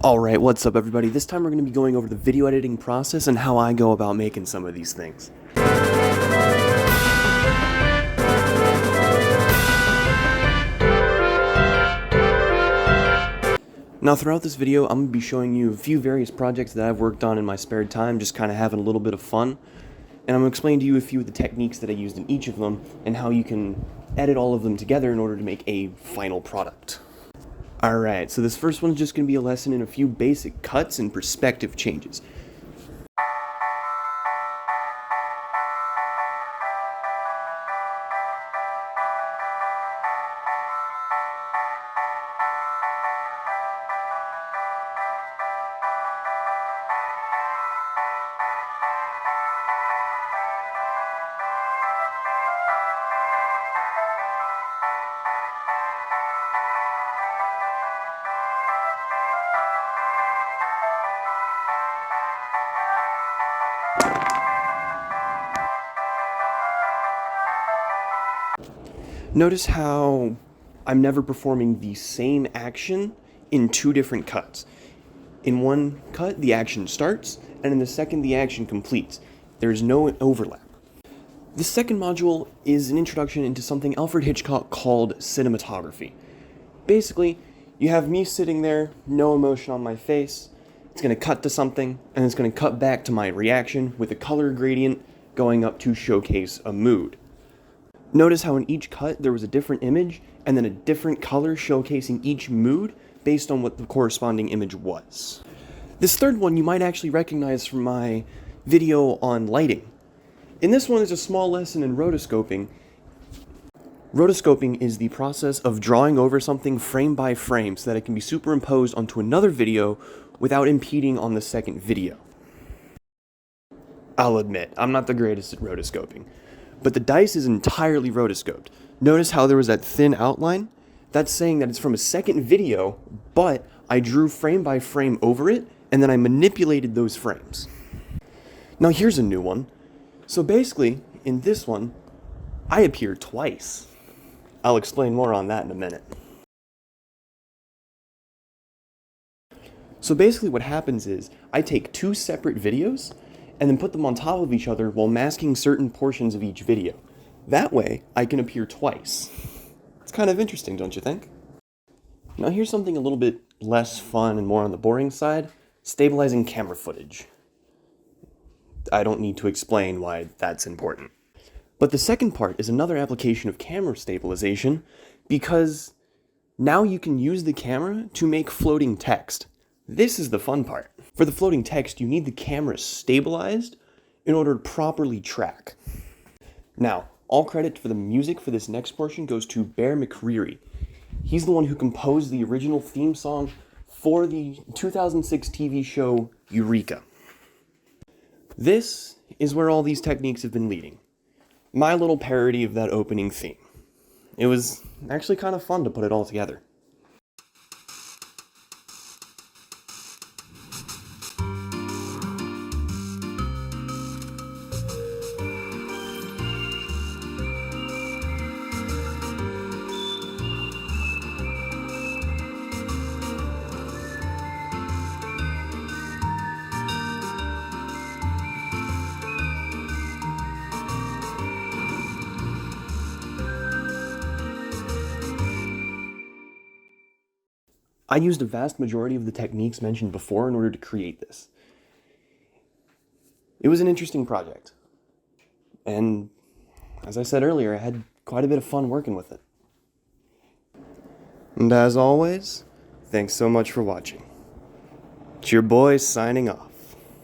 Alright, what's up everybody? This time we're going to be going over the video editing process and how I go about making some of these things. Now throughout this video, I'm going to be showing you a few various projects that I've worked on in my spare time, just kind of having a little bit of fun. And I'm going to explain to you a few of the techniques that I used in each of them and how you can edit all of them together in order to make a final product. Alright, so this first one is just going to be a lesson in a few basic cuts and perspective changes. Notice how I'm never performing the same action in two different cuts. In one cut, the action starts, and in the second, the action completes. There is no overlap. The second module is an introduction into something Alfred Hitchcock called cinematography. Basically, you have me sitting there, no emotion on my face. It's going to cut to something, and it's going to cut back to my reaction with a color gradient going up to showcase a mood. Notice how in each cut there was a different image and then a different color showcasing each mood based on what the corresponding image was. This third one you might actually recognize from my video on lighting. In this one is a small lesson in rotoscoping. Rotoscoping is the process of drawing over something frame by frame so that it can be superimposed onto another video without impeding on the second video. I'll admit, I'm not the greatest at rotoscoping. But the dice is entirely rotoscoped. Notice how there was that thin outline? That's saying that it's from a second video, but I drew frame by frame over it, and then I manipulated those frames. Now here's a new one. So basically, in this one, I appear twice. I'll explain more on that in a minute. So basically what happens is, I take two separate videos, and then put them on top of each other while masking certain portions of each video. That way, I can appear twice. It's kind of interesting, don't you think? Now here's something a little bit less fun and more on the boring side, stabilizing camera footage. I don't need to explain why that's important. But the second part is another application of camera stabilization because now you can use the camera to make floating text. This is the fun part. For the floating text, you need the camera stabilized in order to properly track. Now, all credit for the music for this next portion goes to Bear McCreary. He's the one who composed the original theme song for the 2006 TV show Eureka. This is where all these techniques have been leading. My little parody of that opening theme. It was actually kind of fun to put it all together. I used a vast majority of the techniques mentioned before in order to create this. It was an interesting project. And as I said earlier, I had quite a bit of fun working with it. And as always, thanks so much for watching. It's your boy signing off.